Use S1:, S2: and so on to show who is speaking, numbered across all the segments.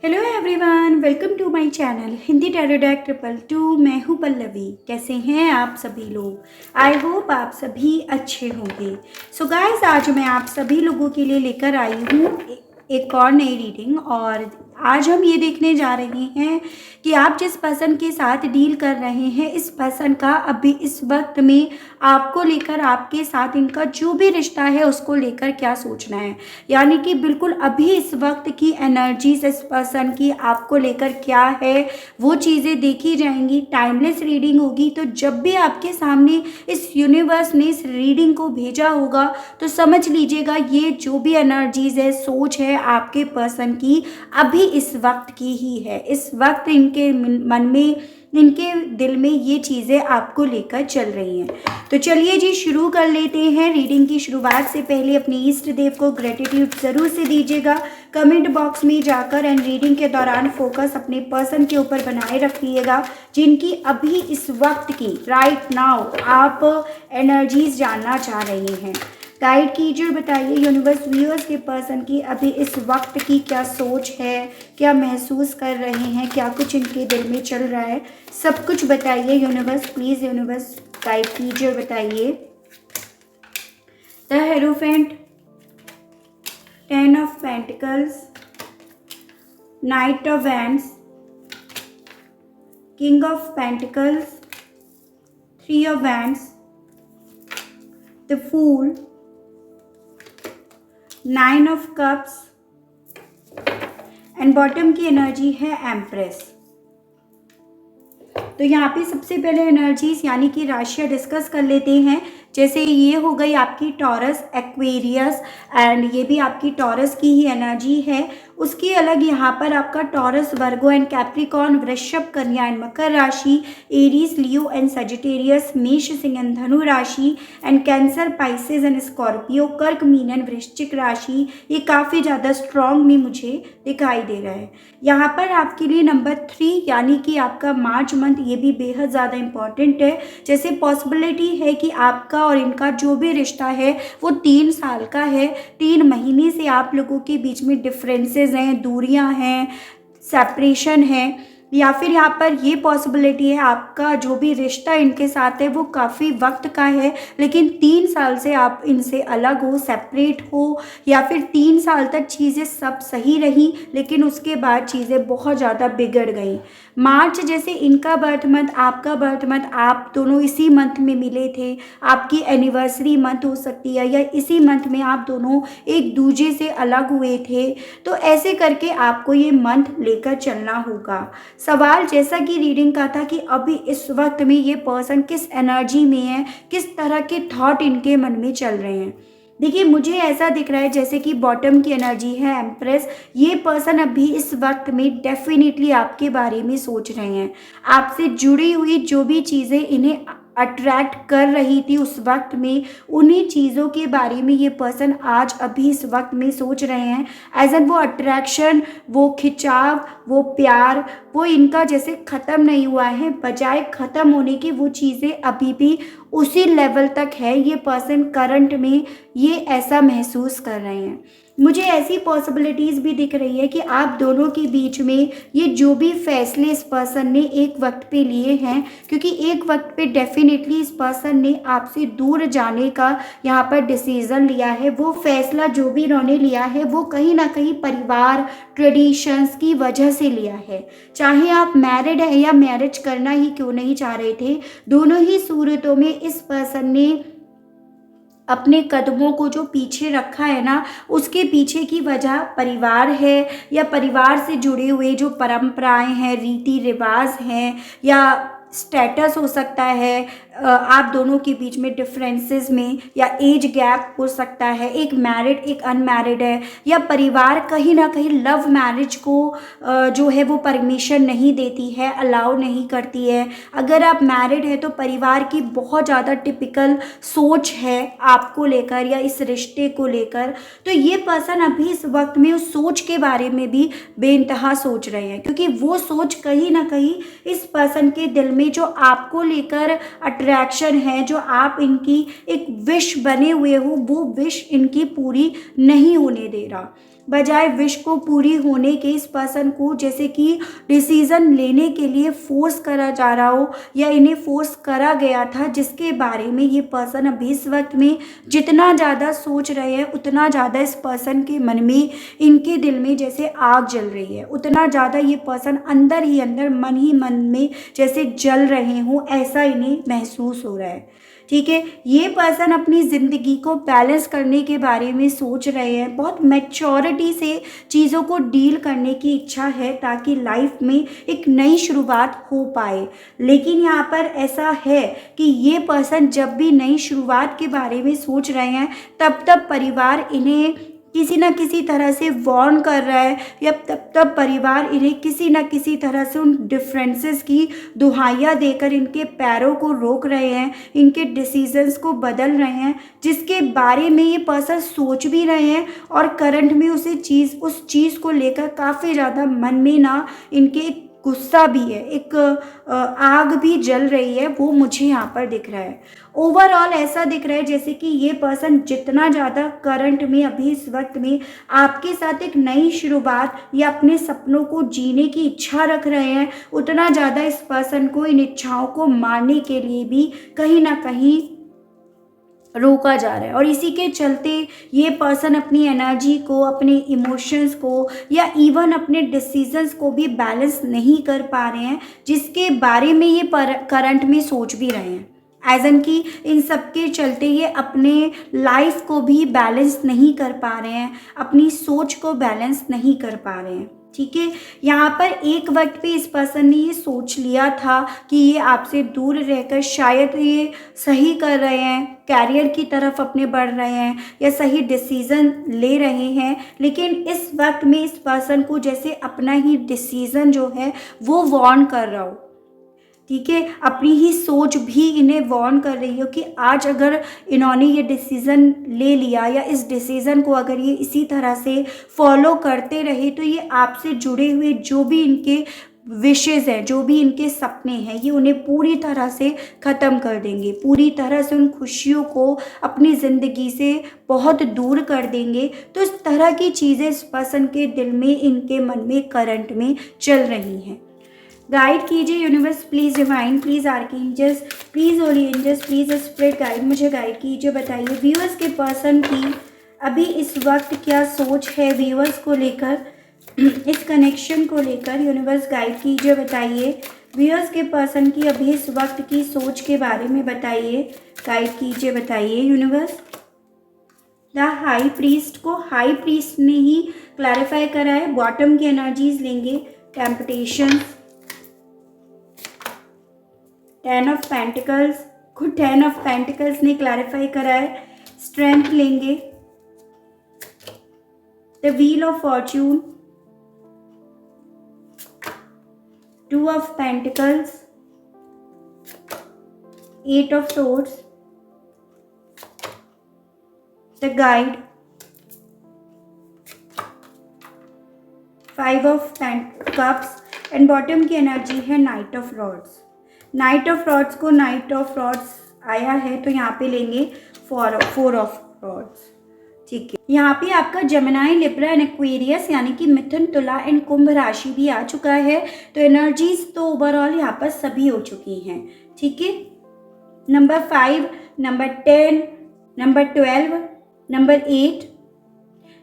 S1: Hello everyone, welcome to my channel Hindi tarot deck 222। मैं हूँ पल्लवी। कैसे हैं आप सभी लोग? आई होप आप सभी अच्छे होंगे। सो गाइस, आज मैं आप सभी लोगों के लिए लेकर आई हूँ एक और नई रीडिंग। और आज हम ये देखने जा रहे हैं कि आप जिस पर्सन के साथ डील कर रहे हैं, इस पर्सन का अभी इस वक्त में आपको लेकर, आपके साथ इनका जो भी रिश्ता है उसको लेकर क्या सोचना है। यानी कि बिल्कुल अभी इस वक्त की एनर्जीज इस पर्सन की आपको लेकर क्या है, वो चीज़ें देखी जाएंगी। टाइमलेस रीडिंग होगी। तो जब भी आपके सामने इस यूनिवर्स ने इस रीडिंग को भेजा होगा तो समझ लीजिएगा ये जो भी एनर्जीज है, सोच है आपके पर्सन की, अभी इस वक्त की ही है। इस वक्त इनके मन में, इनके दिल में ये चीज़ें आपको लेकर चल रही हैं। तो चलिए जी, शुरू कर लेते हैं। रीडिंग की शुरुआत से पहले अपने इष्ट देव को ग्रेटिट्यूड ज़रूर से दीजिएगा कमेंट बॉक्स में जाकर। एंड रीडिंग के दौरान फोकस अपने पर्सन के ऊपर बनाए रखिएगा, जिनकी अभी इस वक्त की राइट नाउ आप एनर्जीज जानना चाह रहे हैं। गाइड कीजिए और बताइए यूनिवर्स व्यूअर्स के पर्सन की अभी इस वक्त की क्या सोच है, क्या महसूस कर रहे हैं, क्या कुछ इनके दिल में चल रहा है, सब कुछ बताइए यूनिवर्स। प्लीज़ यूनिवर्स गाइड कीजिए और बताइए। The hierophant, 10 of pentacles, knight of wands, king of pentacles, 3 of wands, the fool, 9 of cups and bottom की एनर्जी है एम्प्रेस। तो यहाँ पे सबसे पहले एनर्जीज यानी कि राशियाँ डिस्कस कर लेते हैं। जैसे ये हो गई आपकी टॉरस, एक्वेरियस, एंड ये भी आपकी टॉरस की ही एनर्जी है। उसकी अलग यहाँ पर आपका टॉरस, वर्गो एंड कैप्रिकॉर्न, वृषभ, कन्या एंड मकर राशि, एरीज, लियो एंड सजिटेरियस, मेष, सिंह एंड धनु राशि, and cancer, Pisces and Scorpio, कर्क, मीन एंड वृश्चिक राशि। ये काफ़ी ज़्यादा स्ट्रॉन्ग में मुझे दिखाई दे रहा है। यहाँ पर आपके लिए नंबर 3 यानी कि आपका मार्च मंथ, ये भी बेहद ज़्यादा इम्पॉर्टेंट है। जैसे पॉसिबिलिटी है कि आपका और इनका जो भी रिश्ता है वो 3 साल का है। 3 महीने से आप लोगों के बीच में डिफरेंसेस हैं, दूरियां हैं, सेपरेशन है, या फिर यहाँ पर ये पॉसिबिलिटी है आपका जो भी रिश्ता इनके साथ है वो काफ़ी वक्त का है, लेकिन 3 साल से आप इनसे अलग हो, सेपरेट हो, या फिर 3 साल तक चीज़ें सब सही रही लेकिन उसके बाद चीज़ें बहुत ज़्यादा बिगड़ गई। मार्च जैसे इनका बर्थ मंथ, आपका बर्थ मंथ, आप दोनों इसी मंथ में मिले थे, आपकी एनिवर्सरी मंथ हो सकती है, या इसी मंथ में आप दोनों एक दूसरे से अलग हुए थे। तो ऐसे करके आपको ये मंथ लेकर चलना होगा। सवाल जैसा कि रीडिंग का था कि अभी इस वक्त में ये पर्सन किस एनर्जी में है, किस तरह के थॉट इनके मन में चल रहे हैं। देखिए, मुझे ऐसा दिख रहा है जैसे कि बॉटम की एनर्जी है एम्प्रेस। ये पर्सन अभी इस वक्त में डेफिनेटली आपके बारे में सोच रहे हैं। आपसे जुड़ी हुई जो भी चीज़ें इन्हें अट्रैक्ट कर रही थी उस वक्त में, उन्हीं चीज़ों के बारे में ये पर्सन आज अभी इस वक्त में सोच रहे हैं। एज एन वो अट्रैक्शन, वो खिंचाव, वो प्यार, वो इनका जैसे ख़त्म नहीं हुआ है, बजाय ख़त्म होने की वो चीज़ें अभी भी उसी लेवल तक है। ये पर्सन करंट में ये ऐसा महसूस कर रहे हैं। मुझे ऐसी पॉसिबिलिटीज़ भी दिख रही है कि आप दोनों के बीच में ये जो भी फैसले इस पर्सन ने एक वक्त पे लिए हैं, क्योंकि एक वक्त पे डेफिनेटली इस पर्सन ने आपसे दूर जाने का यहाँ पर डिसीज़न लिया है। वो फैसला जो भी इन्होंने लिया है वो कहीं ना कहीं परिवार, ट्रेडिशंस की वजह से लिया है। चाहे आप मैरिड हैं या मैरिज करना ही क्यों नहीं चाह रहे थे, दोनों ही सूरतों में इस पर्सन ने अपने कदमों को जो पीछे रखा है ना, उसके पीछे की वजह परिवार है, या परिवार से जुड़े हुए जो परंपराएं हैं, रीति रिवाज हैं, या स्टेटस हो सकता है आप दोनों के बीच में डिफरेंसेस में, या एज गैप हो सकता है, एक मैरिड एक अनमैरिड है, या परिवार कहीं ना कहीं लव मैरिज को जो है वो परमिशन नहीं देती है, अलाउ नहीं करती है। अगर आप मैरिड है तो परिवार की बहुत ज़्यादा टिपिकल सोच है आपको लेकर या इस रिश्ते को लेकर। तो ये पर्सन अभी इस वक्त में उस सोच के बारे में भी बेइंतहा सोच रहे हैं, क्योंकि वो सोच कहीं ना कहीं इस पर्सन के दिल में जो आपको लेकर अट्रैक्शन है, जो आप इनकी एक विश बने हुए हो, वो विश इनकी पूरी नहीं होने दे रहा। बजाय विश को पूरी होने के इस पर्सन को जैसे कि डिसीज़न लेने के लिए फोर्स करा जा रहा हो, या इन्हें फोर्स करा गया था, जिसके बारे में ये पर्सन अभी इस वक्त में जितना ज़्यादा सोच रहे हैं, उतना ज़्यादा इस पर्सन के मन में, इनके दिल में जैसे आग जल रही है, उतना ज़्यादा ये पर्सन अंदर ही अंदर, मन ही मन में जैसे जल रहे हों, ऐसा इन्हें महसूस हो रहा है। ठीक है, ये पर्सन अपनी ज़िंदगी को बैलेंस करने के बारे में सोच रहे हैं, बहुत मैच्योरिटी से चीज़ों को डील करने की इच्छा है, ताकि लाइफ में एक नई शुरुआत हो पाए। लेकिन यहाँ पर ऐसा है कि ये पर्सन जब भी नई शुरुआत के बारे में सोच रहे हैं, तब परिवार इन्हें किसी न किसी तरह से वार्न कर रहा है, या तब परिवार इन्हें किसी न किसी तरह से उन डिफरेंसेस की दुहाइयाँ देकर इनके पैरों को रोक रहे हैं, इनके डिसीजंस को बदल रहे हैं, जिसके बारे में ये पर्सन सोच भी रहे हैं, और करंट में उस चीज़ को लेकर काफ़ी ज़्यादा मन में ना इनके गुस्सा भी है, एक आग भी जल रही है, वो मुझे यहाँ पर दिख रहा है। ओवरऑल ऐसा दिख रहा है जैसे कि ये पर्सन जितना ज़्यादा करंट में अभी इस वक्त में आपके साथ एक नई शुरुआत या अपने सपनों को जीने की इच्छा रख रहे हैं, उतना ज़्यादा इस पर्सन को इन इच्छाओं को मारने के लिए भी कहीं ना कहीं रोका जा रहा है। और इसी के चलते ये पर्सन अपनी एनर्जी को, अपने इमोशंस को, या इवन अपने डिसीजंस को भी बैलेंस नहीं कर पा रहे हैं, जिसके बारे में ये करंट में सोच भी रहे हैं। एज एन कि इन सब के चलते ये अपने लाइफ को भी बैलेंस नहीं कर पा रहे हैं, अपनी सोच को बैलेंस नहीं कर पा रहे हैं। ठीक है, यहाँ पर एक वक्त पे इस पर्सन ने ये सोच लिया था कि ये आपसे दूर रहकर शायद ये सही कर रहे हैं, कैरियर की तरफ अपने बढ़ रहे हैं, या सही डिसीज़न ले रहे हैं। लेकिन इस वक्त में इस पर्सन को जैसे अपना ही डिसीज़न जो है वो वार्न कर रहा हो। ठीक है, अपनी ही सोच भी इन्हें वार्न कर रही हो कि आज अगर इन्होंने ये डिसीज़न ले लिया, या इस डिसीज़न को अगर ये इसी तरह से फॉलो करते रहे, तो ये आपसे जुड़े हुए जो भी इनके विशेज़ हैं, जो भी इनके सपने हैं, ये उन्हें पूरी तरह से ख़त्म कर देंगे, पूरी तरह से उन खुशियों को अपनी ज़िंदगी से बहुत दूर कर देंगे। तो इस तरह की चीज़ें इस पर्सन के दिल में, इनके मन में करंट में चल रही हैं। गाइड कीजिए universe, please divine, please archangels, please holy angels, please spirit guide, मुझे गाइड कीजिए। बताइए व्यूअर्स के पर्सन की अभी इस वक्त क्या सोच है व्यूअर्स को लेकर, इस कनेक्शन को लेकर। यूनिवर्स गाइड कीजिए, बताइए व्यूअर्स के पर्सन की अभी इस वक्त की सोच के बारे में बताइए, गाइड कीजिए, बताइए यूनिवर्स। द हाई प्रीस्ट को हाई प्रीस्ट ने ही क्लैरिफाई करा है। बॉटम की एनर्जीज लेंगे, टेम्पटेशन, 10 ऑफ पेंटिकल्स को 10 ऑफ पेंटिकल्स ने क्लैरिफाई करा है। स्ट्रेंथ लेंगे, the wheel of Fortune, 2 of pentacles, 8 of swords, the guide, 5 of cups, and bottom की एनर्जी है night of rods. Night of rods को नाइट ऑफ रॉड्स आया है, तो यहाँ पे लेंगे 4 ऑफ रॉड्स। ठीक है, यहाँ पे आपका जमिनाई, लिब्रा एंड एक्वेरियस यानी कि मिथुन, तुला एंड कुंभ राशि भी आ चुका है। तो एनर्जीज तो ओवरऑल यहाँ पर सभी हो चुकी हैं। ठीक है, नंबर 5, नंबर 10, नंबर 12, नंबर 8,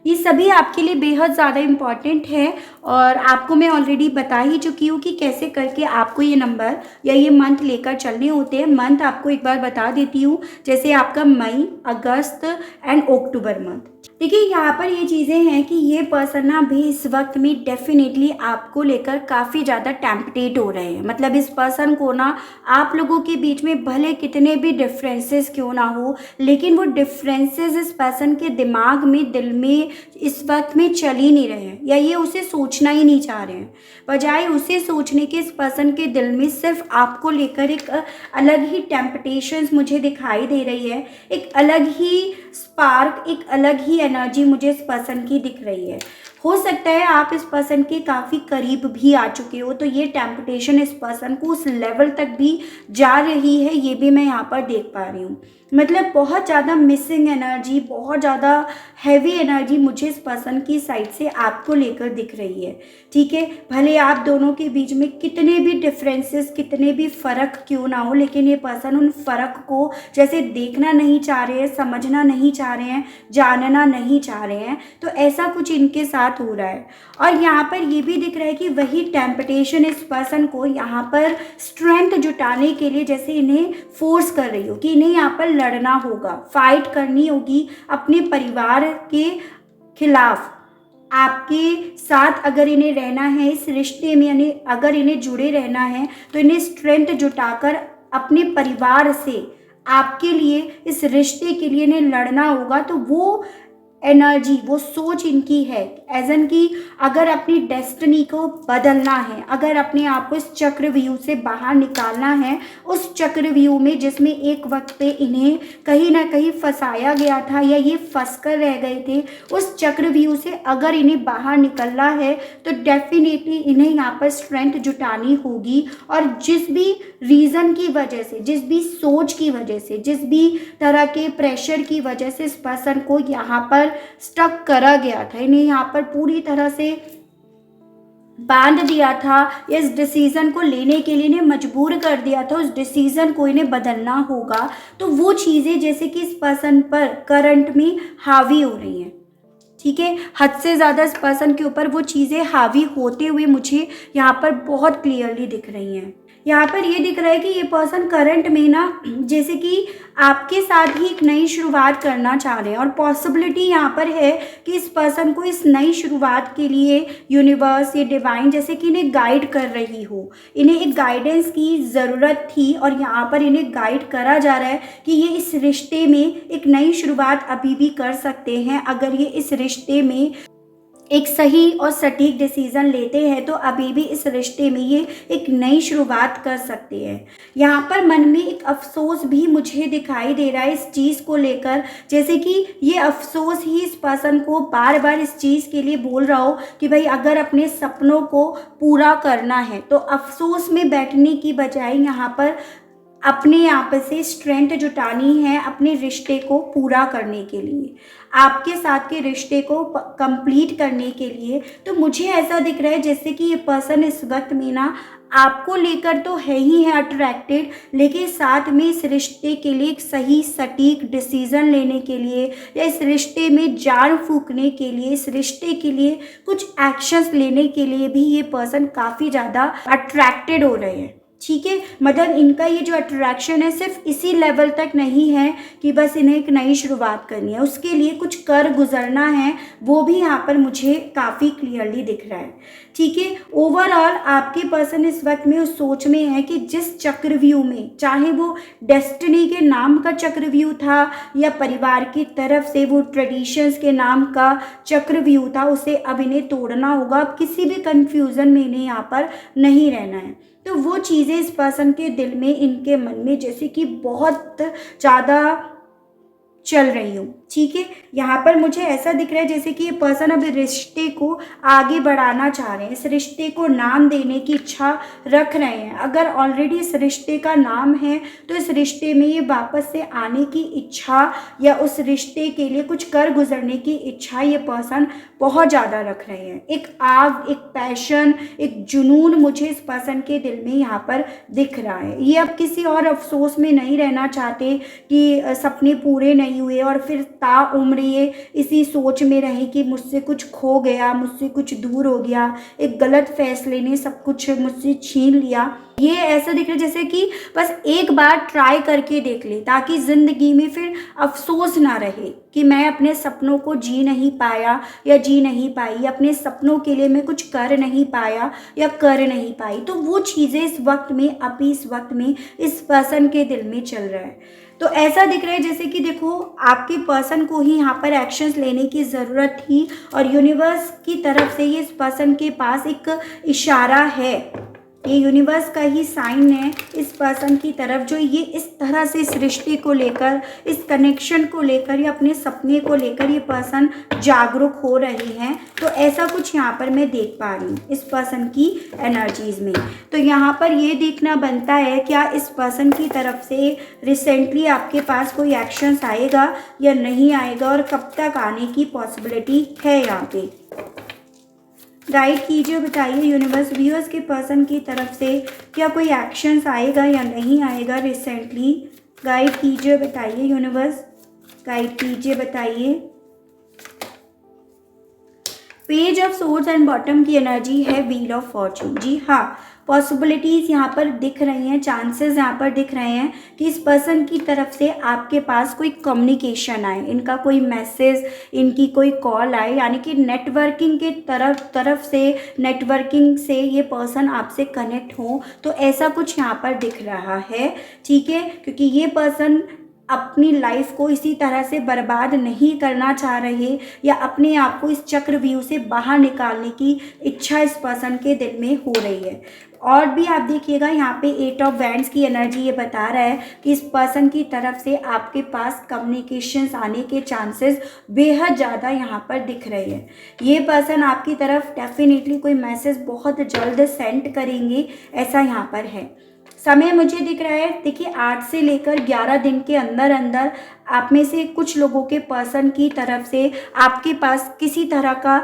S1: ये सभी आपके लिए बेहद ज़्यादा इम्पॉर्टेंट है, और आपको मैं ऑलरेडी बता ही चुकी हूँ कि कैसे करके आपको ये नंबर या ये मंथ लेकर चलने होते हैं। मंथ आपको एक बार बता देती हूँ, जैसे आपका मई, अगस्त एंड अक्टूबर मंथ। देखिए यहाँ पर ये चीज़ें हैं कि ये पर्सन ना भी इस वक्त में डेफिनेटली आपको लेकर काफ़ी ज़्यादा टेम्पटेट हो रहे हैं। मतलब इस पर्सन को ना आप लोगों के बीच में भले कितने भी डिफरेंसेस क्यों ना हो, लेकिन वो डिफरेंसेस इस पर्सन के दिमाग में, दिल में इस वक्त में चल ही नहीं रहे हैं, या ये उसे सोचना ही नहीं चाह रहे हैं। बजाय उसे सोचने के इस पर्सन के दिल में सिर्फ आपको लेकर एक अलग ही टेम्पटेशंस मुझे दिखाई दे रही है, एक अलग ही स्पार्क, एक अलग ही एनर्जी मुझे इस पर्सन की दिख रही है। हो सकता है आप इस पर्सन के काफ़ी करीब भी आ चुके हो, तो ये टेम्पटेशन इस पर्सन को उस लेवल तक भी जा रही है, ये भी मैं यहाँ पर देख पा रही हूँ। मतलब बहुत ज़्यादा मिसिंग एनर्जी, बहुत ज़्यादा हैवी एनर्जी मुझे इस पर्सन की साइड से आपको लेकर दिख रही है। ठीक है, भले आप दोनों के बीच में कितने भी डिफरेंसेस, कितने भी फ़र्क क्यों ना हो, लेकिन ये पर्सन उन फ़र्क को जैसे देखना नहीं चाह रहे हैं, समझना नहीं चाह रहे हैं, जानना नहीं चाह रहे हैं। तो ऐसा कुछ इनके साथ हो रहा है। और यहाँ पर ये भी दिख रहा है कि वही टेम्पटेशन इस पर्सन को यहाँ पर स्ट्रेंथ जुटाने के लिए जैसे इन्हें फोर्स कर रही हो कि इन्हें यहाँ पर लड़ना होगा, फाइट करनी होगी अपने परिवार के खिलाफ। आपके साथ अगर इन्हें रहना है इस रिश्ते में, यानी अगर इन्हें जुड़े रहना है, तो इन्हें स्ट्रेंथ जुटाकर अपने परिवार से आपके लिए, इस रिश्ते के लिए इन्हें लड़ना होगा। तो वो एनर्जी, वो सोच इनकी है एज एन कि अगर अपनी डेस्टिनी को बदलना है, अगर अपने आप को इस चक्रव्यूह से बाहर निकालना है, उस चक्रव्यूह में जिसमें एक वक्त पे इन्हें कहीं ना कहीं फंसाया गया था या ये फंस कर रह गए थे, उस चक्रव्यूह से अगर इन्हें बाहर निकलना है तो डेफिनेटली इन्हें यहाँ पर स्ट्रेंथ जुटानी होगी। और जिस भी रीज़न की वजह से, जिस भी सोच की वजह से, जिस भी तरह के प्रेशर की वजह से इस पर्सन को यहाँ पर स्टक करा गया था, इन्हें यहाँ पर पूरी तरह से बांध दिया था, इस डिसीज़न को लेने के लिए इन्हें मजबूर कर दिया था, उस डिसीज़न को इन्हें बदलना होगा। तो वो चीज़ें जैसे कि इस पर्सन पर करंट में हावी हो रही हैं। ठीक है, हद से ज़्यादा इस पर्सन के ऊपर वो चीज़ें हावी होते हुए मुझे यहाँ पर बहुत क्लियरली दिख रही हैं। यहाँ पर ये दिख रहा है कि ये पर्सन करंट में ना जैसे कि आपके साथ ही एक नई शुरुआत करना चाह रहे हैं। और पॉसिबिलिटी यहाँ पर है कि इस पर्सन को इस नई शुरुआत के लिए यूनिवर्स, ये डिवाइन जैसे कि इन्हें गाइड कर रही हो, इन्हें एक गाइडेंस की ज़रूरत थी और यहाँ पर इन्हें गाइड करा जा रहा है कि ये इस रिश्ते में एक नई शुरुआत अभी भी कर सकते हैं। अगर ये इस रिश्ते में एक सही और सटीक डिसीज़न लेते हैं तो अभी भी इस रिश्ते में ये एक नई शुरुआत कर सकते हैं। यहाँ पर मन में एक अफसोस भी मुझे दिखाई दे रहा है इस चीज़ को लेकर, जैसे कि ये अफसोस ही इस पर्सन को बार बार इस चीज़ के लिए बोल रहा हो कि भाई अगर अपने सपनों को पूरा करना है तो अफसोस में बैठने की बजाय यहाँ पर अपने आप से स्ट्रेंथ जुटानी है अपने रिश्ते को पूरा करने के लिए, आपके साथ के रिश्ते को कंप्लीट करने के लिए। तो मुझे ऐसा दिख रहा है जैसे कि ये पर्सन इस वक्त में ना आपको लेकर तो है ही है अट्रैक्टेड, लेकिन साथ में इस रिश्ते के लिए एक सही सटीक डिसीज़न लेने के लिए या इस रिश्ते में जान फूंकने के लिए, इस रिश्ते के लिए कुछ एक्शंस लेने के लिए भी ये पर्सन काफ़ी ज़्यादा अट्रैक्टेड हो रहे हैं। ठीक है, मतलब इनका ये जो अट्रैक्शन है सिर्फ इसी लेवल तक नहीं है कि बस इन्हें एक नई शुरुआत करनी है, उसके लिए कुछ कर गुजरना है, वो भी यहाँ पर मुझे काफ़ी क्लियरली दिख रहा है। ठीक है, ओवरऑल आपके पर्सन इस वक्त में उस सोच में है कि जिस चक्रव्यूह में, चाहे वो डेस्टिनी के नाम का चक्रव्यूह था या परिवार की तरफ से वो ट्रेडिशंस के नाम का चक्रव्यूह था, उसे अब इन्हें तोड़ना होगा। अब किसी भी कन्फ्यूज़न में इन्हें यहाँ पर नहीं रहना है। तो वो चीज़ें इस पर्सन के दिल में, इनके मन में जैसे कि बहुत ज़्यादा चल रही हूँ। ठीक है, यहाँ पर मुझे ऐसा दिख रहा है जैसे कि ये पर्सन अब रिश्ते को आगे बढ़ाना चाह रहे हैं, इस रिश्ते को नाम देने की इच्छा रख रहे हैं। अगर ऑलरेडी इस रिश्ते का नाम है तो इस रिश्ते में ये वापस से आने की इच्छा या उस रिश्ते के लिए कुछ कर गुजरने की इच्छा ये पर्सन बहुत ज़्यादा रख रहे हैं। एक आग, एक पैशन, एक जुनून मुझे इस पर्सन के दिल में यहाँ पर दिख रहा है। ये अब किसी और अफसोस में नहीं रहना चाहते कि सपने पूरे नहीं हुए और फिर ताउम्र ये इसी सोच में रहे कि मुझसे कुछ खो गया, मुझसे कुछ दूर हो गया, एक गलत फैसले ने सब कुछ मुझसे छीन लिया। ये ऐसा दिख रहा है जैसे कि बस एक बार ट्राई करके देख ले ताकि ज़िंदगी में फिर अफसोस ना रहे कि मैं अपने सपनों को जी नहीं पाया या जी नहीं पाई, अपने सपनों के लिए मैं कुछ कर नहीं पाया या कर नहीं पाई। तो वो चीज़ें इस वक्त में, अभी इस वक्त में इस पर्सन के दिल में चल रहा है। तो ऐसा दिख रहा है जैसे कि देखो आपके पर्सन को ही यहाँ पर एक्शंस लेने की ज़रूरत थी और यूनिवर्स की तरफ से ये इस पर्सन के पास एक इशारा है ये यूनिवर्स का ही साइन है इस पर्सन की तरफ, जो ये इस तरह से इस रिश्ते को लेकर, इस कनेक्शन को लेकर या अपने सपने को लेकर ये पर्सन जागरूक हो रहे हैं। तो ऐसा कुछ यहाँ पर मैं देख पा रही हूँ इस पर्सन की एनर्जीज में। तो यहाँ पर ये देखना बनता है क्या इस पर्सन की तरफ से रिसेंटली आपके पास कोई एक्शंस आएगा या नहीं आएगा, और कब तक आने की पॉसिबिलिटी है यहाँ पे। गाइड कीजिए, बताइए यूनिवर्स, व्यूअर्स के पर्सन की तरफ से क्या कोई एक्शंस आएगा या नहीं आएगा रिसेंटली। गाइड कीजिए, बताइए यूनिवर्स, गाइड कीजिए, बताइए। Page of source and bottom की एनर्जी है व्हील ऑफ फॉर्चून। जी हाँ, पॉसिबिलिटीज़ यहाँ पर दिख रही हैं, चांसेस यहाँ पर दिख रहे हैं कि इस पर्सन की तरफ से आपके पास कोई कम्युनिकेशन आए, इनका कोई मैसेज, इनकी कोई कॉल आए, यानी कि नेटवर्किंग के तरफ से, नेटवर्किंग से ये पर्सन आपसे कनेक्ट हो। तो ऐसा कुछ यहाँ पर दिख रहा है, ठीक है, क्योंकि ये पर्सन अपनी लाइफ को इसी तरह से बर्बाद नहीं करना चाह रहे, या अपने आप को इस चक्रव्यूह से बाहर निकालने की इच्छा इस पर्सन के दिल में हो रही है। और भी आप देखिएगा यहाँ पे 8 ऑफ वैंड्स की एनर्जी ये बता रहा है कि इस पर्सन की तरफ से आपके पास कम्युनिकेशंस आने के चांसेस बेहद ज़्यादा यहाँ पर दिख रहे हैं। ये पर्सन आपकी तरफ डेफिनेटली कोई मैसेज बहुत जल्द सेंड करेंगे, ऐसा यहाँ पर है। समय मुझे दिख रहा है, देखिए 8 से लेकर 11 दिन के अंदर अंदर आप में से कुछ लोगों के पर्सन की तरफ से आपके पास किसी तरह का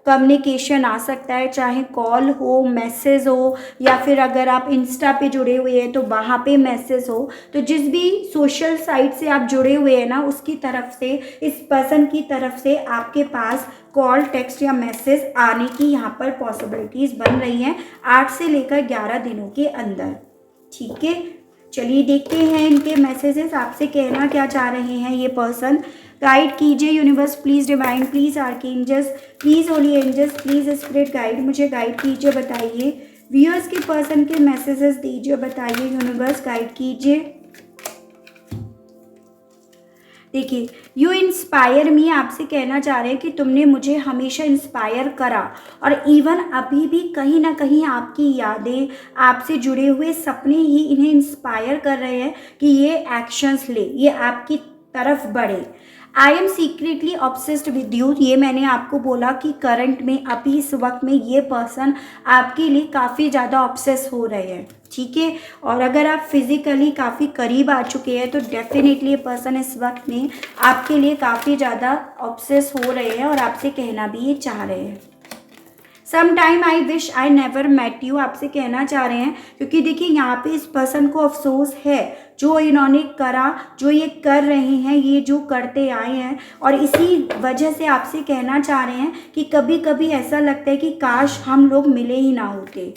S1: कम्युनिकेशन आ सकता है, चाहे कॉल हो, मैसेज हो, या फिर अगर आप इंस्टा पे जुड़े हुए हैं तो वहाँ पे मैसेज हो। तो जिस भी सोशल साइट से आप जुड़े हुए हैं ना, उसकी तरफ से, इस पर्सन की तरफ से आपके पास कॉल, टेक्स्ट या मैसेज आने की यहाँ पर पॉसिबिलिटीज़ बन रही हैं 8 से लेकर 11 दिनों के अंदर। ठीक है, चलिए देखते हैं इनके मैसेजेस आपसे कहना क्या चाह रहे हैं ये पर्सन। गाइड कीजिए universe, please divine, please archangels, please holy angels, please spirit guide, मुझे गाइड कीजिए, बताइए। व्यूअर्स के पर्सन के मैसेजेस दीजिए, बताइए यूनिवर्स, गाइड कीजिए। देखिए, यू इंस्पायर मी, आपसे कहना चाह रहे हैं कि तुमने मुझे हमेशा इंस्पायर करा, और इवन अभी भी कहीं ना कहीं आपकी यादें, आपसे जुड़े हुए सपने ही इन्हें इंस्पायर कर रहे हैं कि ये एक्शंस ले, ये आपकी तरफ बढ़े। I am secretly obsessed with you, ये मैंने आपको बोला कि करंट में, अभी इस वक्त में ये पर्सन आपके लिए काफ़ी ज़्यादा ऑब्सेस हो रहे हैं, ठीक है। और अगर आप फिज़िकली काफ़ी करीब आ चुके हैं तो डेफिनेटली ये पर्सन इस वक्त में आपके लिए काफ़ी ज़्यादा ऑब्सेस हो रहे हैं और आपसे कहना भी ये चाह रहे हैं। Some time I wish I never met you, आपसे कहना चाह रहे हैं, क्योंकि देखिए यहाँ पे इस पर्सन को अफसोस है जो इन्होंने करा, जो ये कर रहे हैं, ये जो करते आए हैं, और इसी वजह से आपसे कहना चाह रहे हैं कि कभी कभी ऐसा लगता है कि काश हम लोग मिले ही ना होते।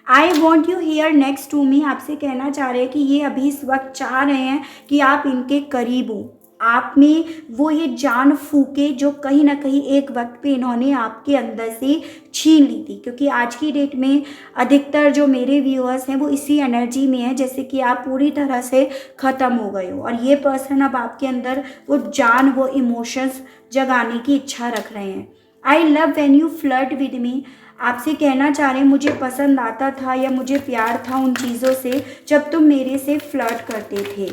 S1: I want you here next to me, आपसे कहना चाह रहे हैं कि ये अभी इस वक्त चाह रहे हैं कि आप इनके करीब हो, आप में वो ये जान फूके जो कहीं ना कहीं एक वक्त पे इन्होंने आपके अंदर से छीन ली थी। क्योंकि आज की डेट में अधिकतर जो मेरे व्यूअर्स हैं वो इसी एनर्जी में है, जैसे कि आप पूरी तरह से ख़त्म हो गए हो, और ये पर्सन अब आपके अंदर वो जान, वो इमोशंस जगाने की इच्छा रख रहे हैं। I love when you flirt with me, आपसे कहना चाह रहे हैं मुझे पसंद आता था या मुझे प्यार था उन चीज़ों से जब तुम मेरे से फ्लर्ट करते थे।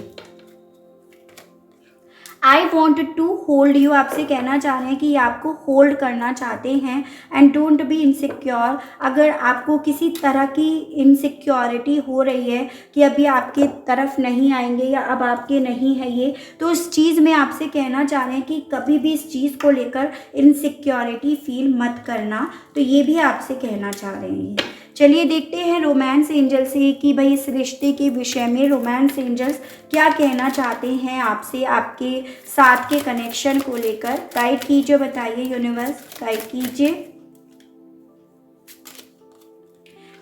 S1: I want to hold you, आपसे कहना चाह रहे हैं कि आपको होल्ड करना चाहते हैं। एंड डोंट बी इनसिक्योर, अगर आपको किसी तरह की इनसिक्योरिटी हो रही है कि अभी आपके तरफ नहीं आएंगे या अब आपके नहीं है ये, तो उस चीज़ में आपसे कहना चाह रहे हैं कि कभी भी इस चीज़ को लेकर इनसिक्योरिटी फील मत करना। तो ये भी आपसे कहना चाह रहे हैं। चलिए देखते हैं रोमांस एंजल से कि भाई इस रिश्ते के विषय में रोमांस एंजल्स क्या कहना चाहते हैं आपसे, आपके साथ के कनेक्शन को लेकर। गाइड कीजिए, बताइए यूनिवर्स, गाइड कीजिए।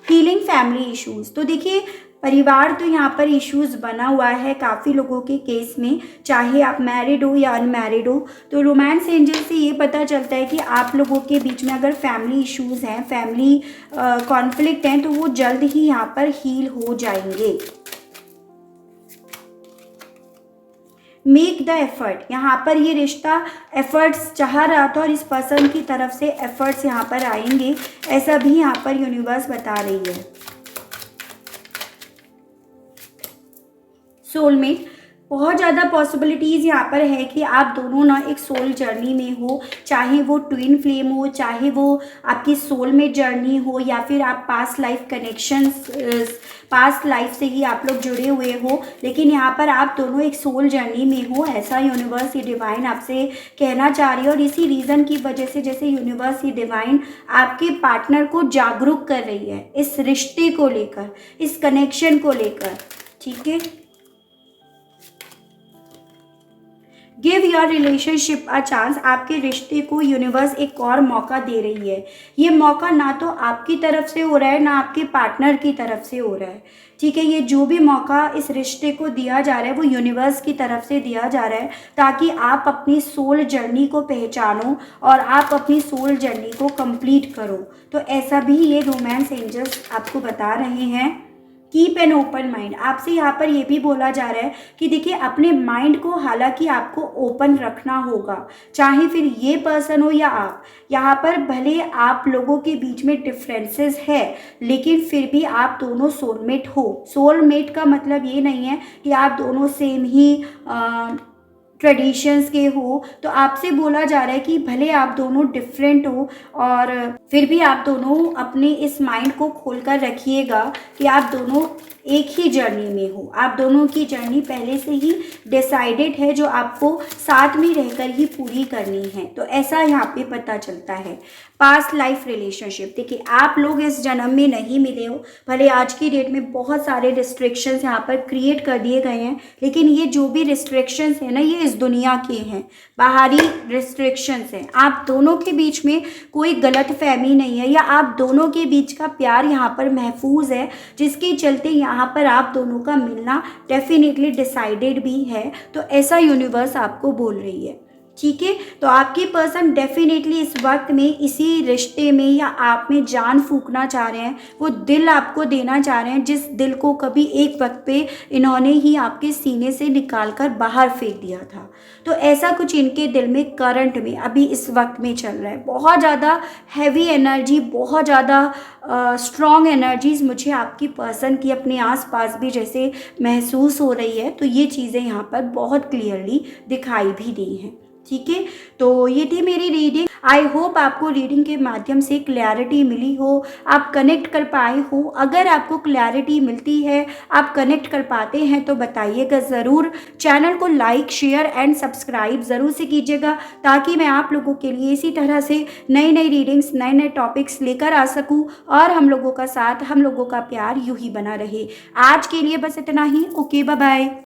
S1: हीलिंग फैमिली इश्यूज, तो देखिए परिवार तो यहाँ पर इश्यूज बना हुआ है काफ़ी लोगों के केस में, चाहे आप मैरिड हो या अनमैरिड हो। तो रोमांस एंजल से ये पता चलता है कि आप लोगों के बीच में अगर फैमिली इश्यूज हैं, फैमिली कॉन्फ्लिक्ट हैं, तो वो जल्द ही यहाँ पर हील हो जाएंगे। Make the effort. यहाँ पर ये रिश्ता एफर्ट्स चाह रहा था और इस पर्सन की तरफ से एफर्ट्स यहाँ पर आएंगे, ऐसा भी यहाँ पर यूनिवर्स बता रही है। सोलमेट, बहुत ज़्यादा पॉसिबिलिटीज़ यहाँ पर है कि आप दोनों ना एक सोल जर्नी में हो, चाहे वो ट्विन फ्लेम हो, चाहे वो आपकी सोलमेट जर्नी हो, या फिर आप past life connections, past life से ही आप लोग जुड़े हुए हो, लेकिन यहाँ पर आप दोनों एक सोल जर्नी में हो, ऐसा यूनिवर्स ये डिवाइन आपसे कहना चाह रही है। और इसी रीज़न की वजह से जैसे यूनिवर्स ये डिवाइन आपके पार्टनर को जागरूक कर रही है इस रिश्ते को लेकर, इस कनेक्शन को लेकर, ठीक है। Give your relationship a chance, आपके रिश्ते को यूनिवर्स एक और मौका दे रही है। ये मौका ना तो आपकी तरफ से हो रहा है ना आपके पार्टनर की तरफ से हो रहा है, ठीक है। ये जो भी मौका इस रिश्ते को दिया जा रहा है वो यूनिवर्स की तरफ से दिया जा रहा है, ताकि आप अपनी सोल जर्नी को पहचानो और आप अपनी सोल जर्नी को कंप्लीट करो। तो ऐसा भी ये रोमांस एंजल्स आपको बता रहे हैं। कीप एन ओपन माइंड, आपसे यहाँ पर ये भी बोला जा रहा है कि देखिए अपने माइंड को हालांकि आपको ओपन रखना होगा, चाहे फिर ये पर्सन हो या आप। यहाँ पर भले आप लोगों के बीच में डिफरेंसेस है, लेकिन फिर भी आप दोनों सोलमेट हो। सोलमेट का मतलब ये नहीं है कि आप दोनों सेम ही ट्रेडिशंस के हो। तो आपसे बोला जा रहा है कि भले आप दोनों डिफरेंट हो और फिर भी आप दोनों अपने इस माइंड को खोलकर रखिएगा कि आप दोनों एक ही जर्नी में हो। आप दोनों की जर्नी पहले से ही डिसाइडेड है, जो आपको साथ में रहकर ही पूरी करनी है। तो ऐसा यहाँ पे पता चलता है। पास्ट लाइफ रिलेशनशिप, देखिए आप लोग इस जन्म में नहीं मिले हो, भले आज की डेट में बहुत सारे रिस्ट्रिक्शंस यहाँ पर क्रिएट कर दिए गए हैं, लेकिन ये जो भी रिस्ट्रिक्शंस हैं ना, ये इस दुनिया के हैं, बाहरी रिस्ट्रिक्शंस हैं। आप दोनों के बीच में कोई गलत फहमी नहीं है, या आप दोनों के बीच का प्यार यहाँ पर महफूज है, जिसके चलते यहाँ पर आप दोनों का मिलना डेफिनेटली डिसाइडेड भी है। तो ऐसा यूनिवर्स आपको बोल रही है, ठीक है। तो आपकी पर्सन डेफिनेटली इस वक्त में इसी रिश्ते में या आप में जान फूंकना चाह रहे हैं। वो दिल आपको देना चाह रहे हैं, जिस दिल को कभी एक वक्त पे इन्होंने ही आपके सीने से निकाल कर बाहर फेंक दिया था। तो ऐसा कुछ इनके दिल में करंट में अभी इस वक्त में चल रहा है। बहुत ज़्यादा हैवी एनर्जी, बहुत ज़्यादा स्ट्रॉन्ग एनर्जीज मुझे आपकी पर्सन की अपने आसपास भी जैसे महसूस हो रही है। तो ये चीज़ें यहाँ पर बहुत क्लियरली दिखाई भी दी हैं, ठीक है। तो ये थी मेरी रीडिंग। आई होप आपको रीडिंग के माध्यम से क्लैरिटी मिली हो, आप कनेक्ट कर पाए हो। अगर आपको क्लैरिटी मिलती है, आप कनेक्ट कर पाते हैं, तो बताइएगा ज़रूर। चैनल को लाइक, शेयर एंड सब्सक्राइब ज़रूर से कीजिएगा, ताकि मैं आप लोगों के लिए इसी तरह से नई नई रीडिंग्स, नए नए टॉपिक्स लेकर आ सकूँ, और हम लोगों का साथ, हम लोगों का प्यार यूँ ही बना रहे। आज के लिए बस इतना ही। Okay, bye bye.